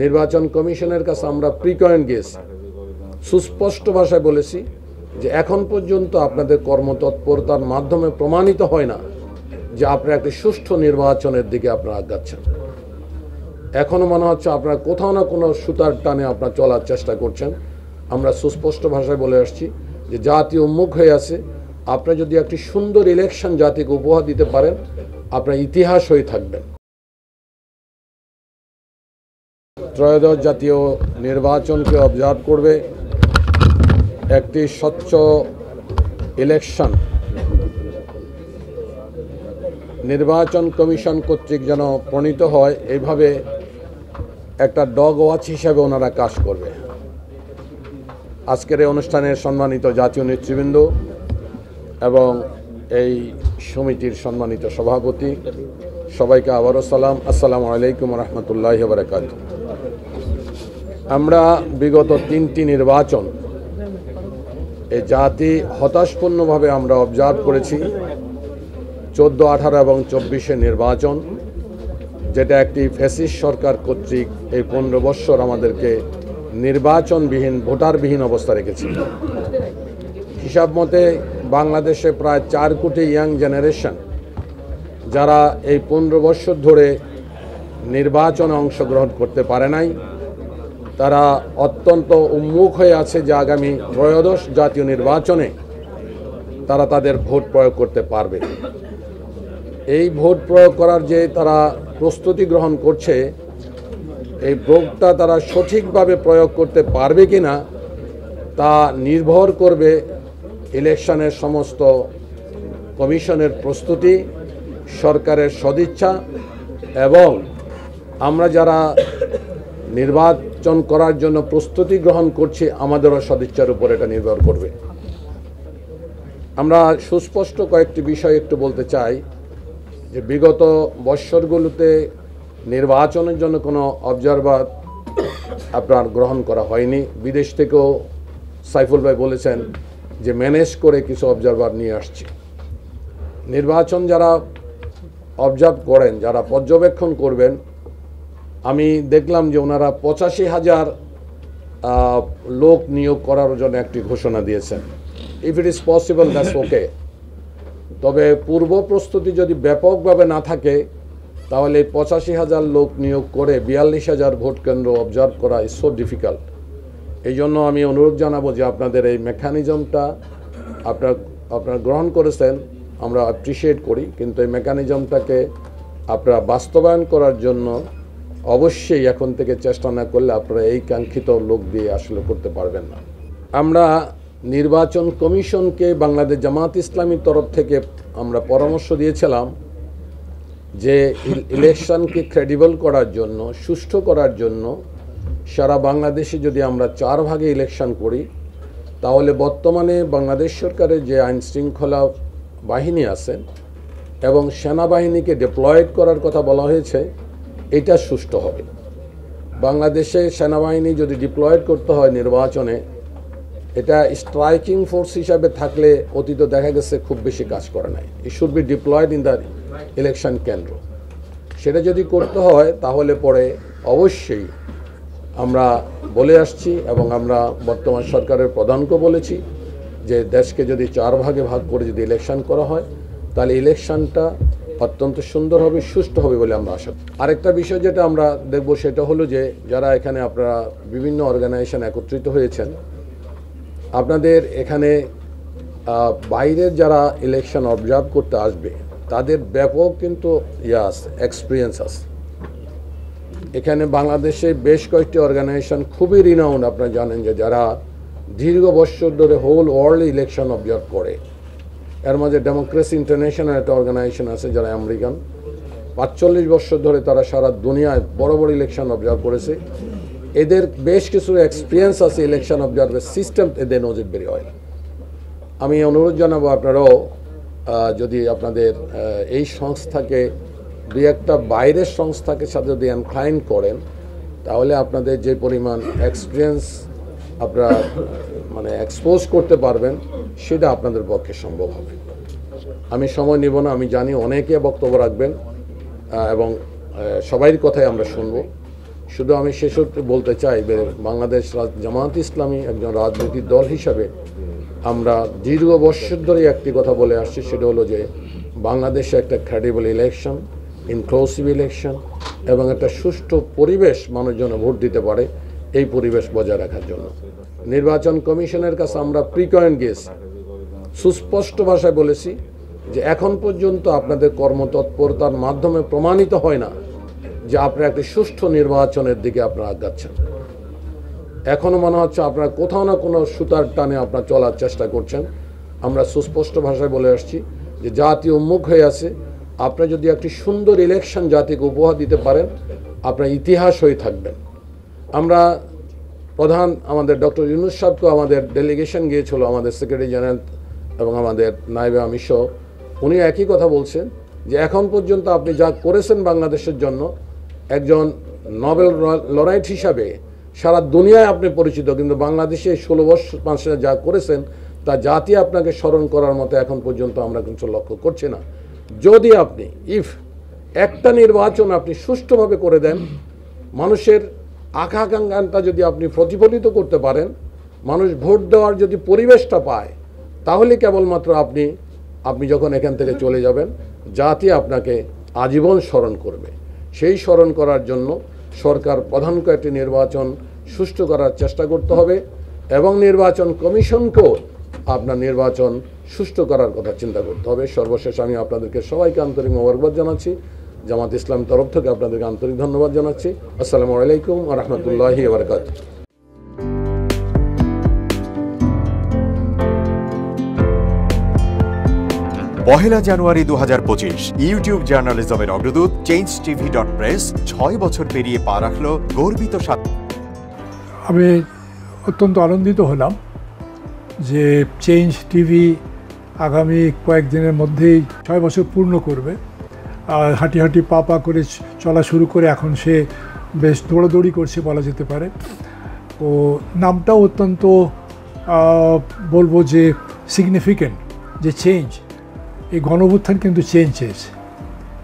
নির্বাচন কমিশনের কাছে আমরা প্রিকয়েন্ট গিয়েছি, সুস্পষ্ট ভাষায় বলেছি যে এখন পর্যন্ত আপনাদের কর্মতৎপরতার মাধ্যমে প্রমাণিত হয় না যে আপনারা একটি সুষ্ঠু নির্বাচনের দিকে আপনারা আগাচ্ছেন। এখনও মনে হচ্ছে আপনারা কোথাও না কোনো সুতার টানে আপনারা চলার চেষ্টা করছেন। আমরা সুস্পষ্ট ভাষায় বলে আসছি যে জাতি উন্মুখ হয়ে আছে। আপনারা যদি একটি সুন্দর ইলেকশন জাতিকে উপহার দিতে পারেন, আপনার ইতিহাস হয়ে থাকবেন। ত্রয়োদশ জাতীয় নির্বাচনকে অবজার্ভ করবে, একটি স্বচ্ছ ইলেকশন নির্বাচন কমিশন কর্তৃক যেন প্রণীত হয়, এইভাবে একটা ডগ ওয়াচ হিসাবে ওনারা কাজ করবে। আজকের এই অনুষ্ঠানের সম্মানিত জাতীয় নেতৃবৃন্দ এবং এই সমিতির সম্মানিত সভাপতি, সবাইকে আবারও সালাম, আসসালামু আলাইকুম রহমতুল্লাহি ওয়া বারাকাতুহু। আমরা বিগত 3টি নির্বাচন এই জাতি হতাশপূর্ণভাবে আমরা অবজার্ভ করেছি। 14, 18 এবং 24 নির্বাচন, যেটা একটি ফ্যাসিস্ট সরকার কর্তৃক এই 15 বৎসর আমাদেরকে নির্বাচনবিহীন, ভোটারবিহীন অবস্থা রেখেছিল। হিসাব মতে বাংলাদেশে প্রায় 4 কোটি ইয়াং জেনারেশন যারা এই 15 বৎসর ধরে নির্বাচনে অংশগ্রহণ করতে পারে নাই, তারা অত্যন্ত উন্মুখ হয়ে আছে যে আগামী ত্রয়োদশ জাতীয় নির্বাচনে তারা তাদের ভোট প্রয়োগ করতে পারবে। এই ভোট প্রয়োগ করার যে তারা প্রস্তুতি গ্রহণ করছে, এই ভোটটা তারা সঠিকভাবে প্রয়োগ করতে পারবে কি না তা নির্ভর করবে ইলেকশনের সমস্ত কমিশনের প্রস্তুতি, সরকারের সদিচ্ছা এবং আমরা যারা নির্বাচন করার জন্য প্রস্তুতি গ্রহণ করছি আমাদেরও সদিচ্ছার উপর এটা নির্ভর করবে। আমরা সুস্পষ্ট কয়েকটি বিষয় একটু বলতে চাই যে বিগত বৎসরগুলোতে নির্বাচনের জন্য কোনো অবজারভার আপনার গ্রহণ করা হয়নি। বিদেশ থেকেও সাইফুল ভাই বলেছেন যে ম্যানেজ করে কিছু অবজারভার নিয়ে আসছি। নির্বাচন যারা অবজার্ভ করেন, যারা পর্যবেক্ষণ করবেন, আমি দেখলাম যে ওনারা 85,000 লোক নিয়োগ করার জন্য একটি ঘোষণা দিয়েছেন। If it is possible that's okay. তবে পূর্ব প্রস্তুতি যদি ব্যাপকভাবে না থাকে তাহলে 85,000 লোক নিয়োগ করে 42,000 ভোট কেন্দ্র অবজার্ভ করা ইজ সো ডিফিকাল্ট। এই জন্য আমি অনুরোধ জানাবো যে আপনাদের এই মেকানিজমটা আপনারা গ্রহণ করেছেন, আমরা অ্যাপ্রিসিয়েট করি, কিন্তু এই মেকানিজমটাকে আপনারা বাস্তবায়ন করার জন্য অবশ্যই এখন থেকে চেষ্টা না করলে আপনারা এই কাঙ্ক্ষিত লোক দিয়ে আসলে করতে পারবেন না। আমরা নির্বাচন কমিশনকে বাংলাদেশ জামাত ইসলামীর তরফ থেকে আমরা পরামর্শ দিয়েছিলাম যে ইলেকশনকে ক্রেডিবল করার জন্য, সুষ্ঠু করার জন্য সারা বাংলাদেশে যদি আমরা 4 ভাগে ইলেকশন করি তাহলে বর্তমানে বাংলাদেশ সরকারের যে আইন শৃঙ্খলা বাহিনী আছেন এবং সেনাবাহিনীকে ডিপ্লয়েড করার কথা বলা হয়েছে, এটা সুষ্ঠু হবে। বাংলাদেশে সেনাবাহিনী যদি ডিপ্লয়েড করতে হয় নির্বাচনে, এটা স্ট্রাইকিং ফোর্স হিসাবে থাকলে অতীত দেখা গেছে খুব বেশি কাজ করে নাই। It should be diploid in the election কেন্দ্র। সেটা যদি করতে হয় তাহলে পরে অবশ্যই আমরা বলে আসছি এবং আমরা বর্তমান সরকারের প্রধানকেও বলেছি যে দেশকে যদি 4 ভাগে ভাগ করে যদি ইলেকশন করা হয় তাহলে ইলেকশনটা অত্যন্ত সুন্দর হবে, সুষ্ঠু হবে বলে আমরা আশা করি। আরেকটা বিষয় যেটা আমরা দেখব সেটা হলো যে যারা এখানে আপনারা বিভিন্ন অর্গানাইজেশন একত্রিত হয়েছেন, আপনাদের এখানে বাইরের যারা ইলেকশন অবজার্ভ করতে আসবে তাদের ব্যাপক কিন্তু এক্সপিরিয়েন্স আছে। এখানে বাংলাদেশে বেশ কয়েকটি অর্গানাইজেশন খুবই রিনাউন্ড, আপনারা জানেন যে যারা দীর্ঘ বছর ধরে হোল ওয়ার্ল্ড ইলেকশন অবজার্ভ করে। এর মাঝে ডেমোক্রেসি ইন্টারন্যাশনাল একটা অর্গানাইজেশন আছে যারা আমেরিকান, 45 বছর ধরে তারা সারা দুনিয়ায় বড় বড় ইলেকশন অবজার্ভ করেছে। এদের বেশ কিছু এক্সপিরিয়েন্স আছে ইলেকশন অবজার্ভের সিস্টেম, এদের নোজ ইট ভেরি ওয়েল। আমি অনুরোধ জানাবো আপনারাও যদি আপনাদের এই সংস্থাকে দুই একটা বাইরের সংস্থাকে সাথে যদি এনক্লাইন করেন তাহলে আপনাদের যে পরিমাণ এক্সপিরিয়েন্স আপনারা মানে এক্সপোজ করতে পারবেন সেটা আপনাদের পক্ষে সম্ভব হবে। আমি সময় নিব না, আমি জানি অনেকে বক্তব্য রাখবেন এবং সবাইয়ের কথাই আমরা শুনব। শুধু আমি শেষে বলতে চাই বাংলাদেশ জামায়াত ইসলামী একজন রাজনৈতিক দল হিসাবে আমরা দীর্ঘ বৎসর ধরে একটি কথা বলে আসছি, সেটা হলো যে বাংলাদেশে একটা ক্রেডিবল ইলেকশন, ইনক্লুসিভ ইলেকশন এবং একটা সুষ্ঠু পরিবেশ মানুষজন ভোট দিতে পারে, এই পরিবেশ বজায় রাখার জন্য নির্বাচন কমিশনের কাছে আমরা প্রিকয়েন্ট গেছি, সুস্পষ্ট ভাষায় বলেছি যে এখন পর্যন্ত আপনাদের কর্মতৎপরতার মাধ্যমে প্রমাণিত হয় না যে আপনারা একটি সুষ্ঠু নির্বাচনের দিকে আপনারা আগাচ্ছেন। এখনও মনে হচ্ছে আপনারা কোথাও না কোনো সুতার টানে আপনারা চলার চেষ্টা করছেন। আমরা সুস্পষ্ট ভাষায় বলে আসছি যে জাতি উন্মুখ হয়ে আছে। আপনারা যদি একটি সুন্দর ইলেকশন জাতিকে উপহার দিতে পারেন, আপনার ইতিহাস হয়ে থাকবেন। আমরা প্রধান আমাদের ডক্টর ইউনূস সাহেবকেও আমাদের ডেলিগেশন গিয়েছিল, আমাদের সেক্রেটারি জেনারেল এবং আমাদের নায়েবে আমির সহ, উনি একই কথা বলছেন যে এখন পর্যন্ত আপনি যা করেছেন বাংলাদেশের জন্য, একজন নোবেল লরাইট হিসাবে সারা দুনিয়ায় আপনি পরিচিত, কিন্তু বাংলাদেশে 16 বছর 5 যা করেছেন তা জাতি আপনাকে স্মরণ করার মতো এখন পর্যন্ত আমরা কিছু লক্ষ্য করছি না। যদি আপনি একটা নির্বাচন আপনি সুষ্ঠুভাবে করে দেন, মানুষের আকাঙ্ক্ষাটা যদি আপনি প্রতিফলিত করতে পারেন, মানুষ ভোট দেওয়ার যদি পরিবেশটা পায়, তাহলে কেবলমাত্র আপনি যখন এখান থেকে চলে যাবেন, জাতি আপনাকে আজীবন স্মরণ করবে। সেই স্মরণ করার জন্য সরকার প্রধান কয়েকটি নির্বাচন সুষ্ঠু করার চেষ্টা করতে হবে এবং নির্বাচন কমিশনকেও আপনার নির্বাচন সুষ্ঠু করার কথা চিন্তা করতে হবে। সর্বশেষ আমি আপনাদেরকে সবাইকে আন্তরিক মোবারকবাদ জানাচ্ছি, জামাত ইসলাম তরফ থেকে আপনাদেরকে আন্তরিক ধন্যবাদ জানাচ্ছি। আসসালামু আলাইকুম ওয়া রাহমাতুল্লাহি ওয়া বারাকাতুহু। পহেলা জানুয়ারি 2025 ইউটিউব জার্নালিজমের অগ্রদূত changetv.press 6 বছর পেরিয়ে পা রাখল গর্বিত আমি অত্যন্ত আনন্দিত হলাম যে চেঞ্জ টিভি আগামী কয়েকদিনের মধ্যেই 6 বছর পূর্ণ করবে। হাঁটি হাঁটি পা পা করে চলা শুরু করে এখন সে বেশ দৌড়াদৌড়ি করছে বলা যেতে পারে। ও নামটাও অত্যন্ত বলবো যে সিগনিফিক্যান্ট, যে চেঞ্জ, এই গণঅভ্যুত্থান কিন্তু চেঞ্জ চেয়েছে।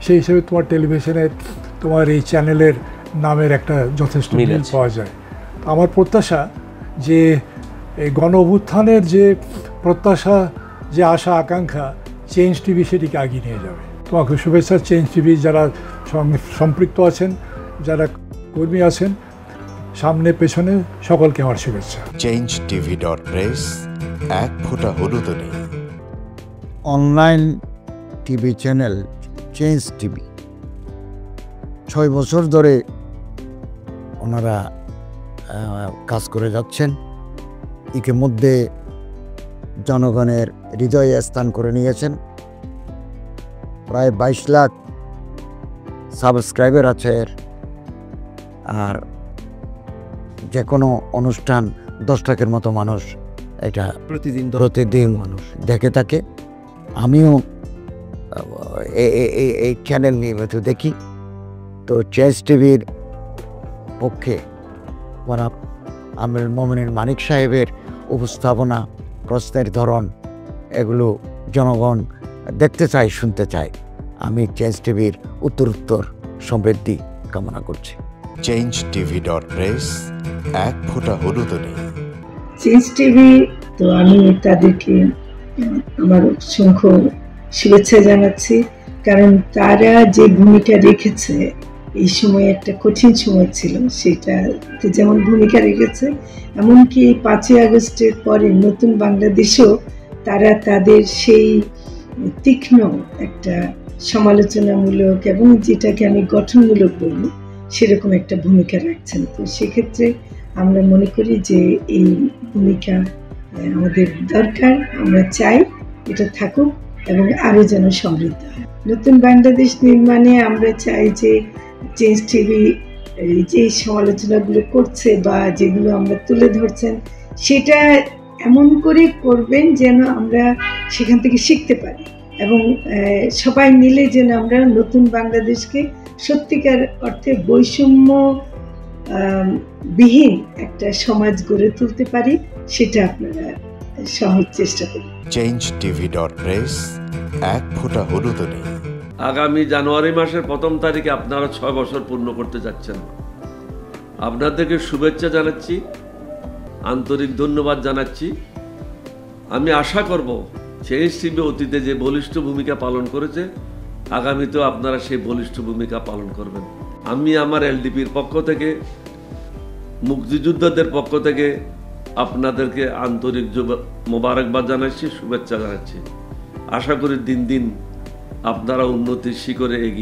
সেই হিসেবে তোমার টেলিভিশনের, তোমার এই চ্যানেলের নামের একটা যথেষ্ট মিল পাওয়া যায়। আমার প্রত্যাশা যে এই গণঅভ্যুত্থানের যে প্রত্যাশা, যে আশা আকাঙ্ক্ষা, চেঞ্জ টিভি সেটিকে এগিয়ে নিয়ে যাবে। তোমাকে শুভেচ্ছা। চেঞ্জ টিভি যারা সম্পৃক্ত আছেন, যারা কর্মী আছেন, সামনে পেছনে সকলকে আমার শুভেচ্ছা। changetv.press এক ফোঁটা হলুদ নেই। Online TV channel change TV 6 বছর ধরে ওনারা কাজ করে যাচ্ছেন। ইতিমধ্যে জনগণের হৃদয়ে স্থান করে নিয়েছেন। প্রায় 22 লাখ সাবস্ক্রাইবার আছে। আর যে কোনো অনুষ্ঠান 10 লাখের মতো মানুষ এটা প্রতিদিন মানুষ দেখে থাকে। আমিও এই চ্যানেল নিয়মিত দেখি। তো চেঞ্জ টিভির পক্ষে আমির মোমিনুল মানিক সাহেবের উপস্থাপনা, প্রশ্নের ধরন, এগুলো জনগণ দেখতে চায়, শুনতে চায়। আমি চেঞ্জ টিভির উত্তরোত্তর সমৃদ্ধি কামনা করছি। changetv.press এক ফোঁটা হলুদ নেই। চেঞ্জ টিভি, তো আমি তাদেরকে আমার অসংখ্য শুভেচ্ছা জানাচ্ছি, কারণ তারা যে ভূমিকা রেখেছে এই সময়, একটা কঠিন সময় ছিল, সেটাতে যেমন ভূমিকা রেখেছে, এমনকি 5ই আগস্টের পরে নতুন বাংলাদেশেও তারা তাদের সেই তীক্ষ্ণ একটা সমালোচনামূলক এবং যেটাকে আমি গঠনমূলক বলবো সেরকম একটা ভূমিকা রাখছেন। তো সেক্ষেত্রে আমরা মনে করি যে এই ভূমিকা আমাদের দরকার, আমরা চাই এটা থাকুক এবং আরও যেন সমৃদ্ধ হয়। নতুন বাংলাদেশ নির্মাণে আমরা চাই যে চেঞ্জ টিভি যে সমালোচনাগুলো করছে বা যেগুলো আমরা তুলে ধরছেন, সেটা এমন করে করবেন যেন আমরা সেখান থেকে শিখতে পারি এবং সবাই মিলে যেন আমরা নতুন বাংলাদেশকে সত্যিকার অর্থে বৈষম্য বিহীন একটা সমাজ গড়ে তুলতে পারি, সেটা আপনারা সহজ চেষ্টা করুন। changetv.press এক ফোঁটা হলুদ নেই। আগামী জানুয়ারি মাসের 1 তারিখে আপনারা 6 বছর পূর্ণ করতে যাচ্ছেন। আপনাদেরকে শুভেচ্ছা জানাচ্ছি, আন্তরিক ধন্যবাদ জানাচ্ছি। আমি আশা করব চেঞ্জ টিভি অতীতে যে বলিষ্ঠ ভূমিকা পালন করেছে, আগামীতেও আপনারা সেই বলিষ্ঠ ভূমিকা পালন করবেন। আমি আমার এলডিপির পক্ষ থেকে, মুক্তিযোদ্ধাদের পক্ষ থেকে আপনাদেরকে আন্তরিক মোবারকবাদ জানাচ্ছি, শুভেচ্ছা জানাচ্ছি। আশা করি দিন দিন আপনারা উন্নতির শিখরে এগিয়ে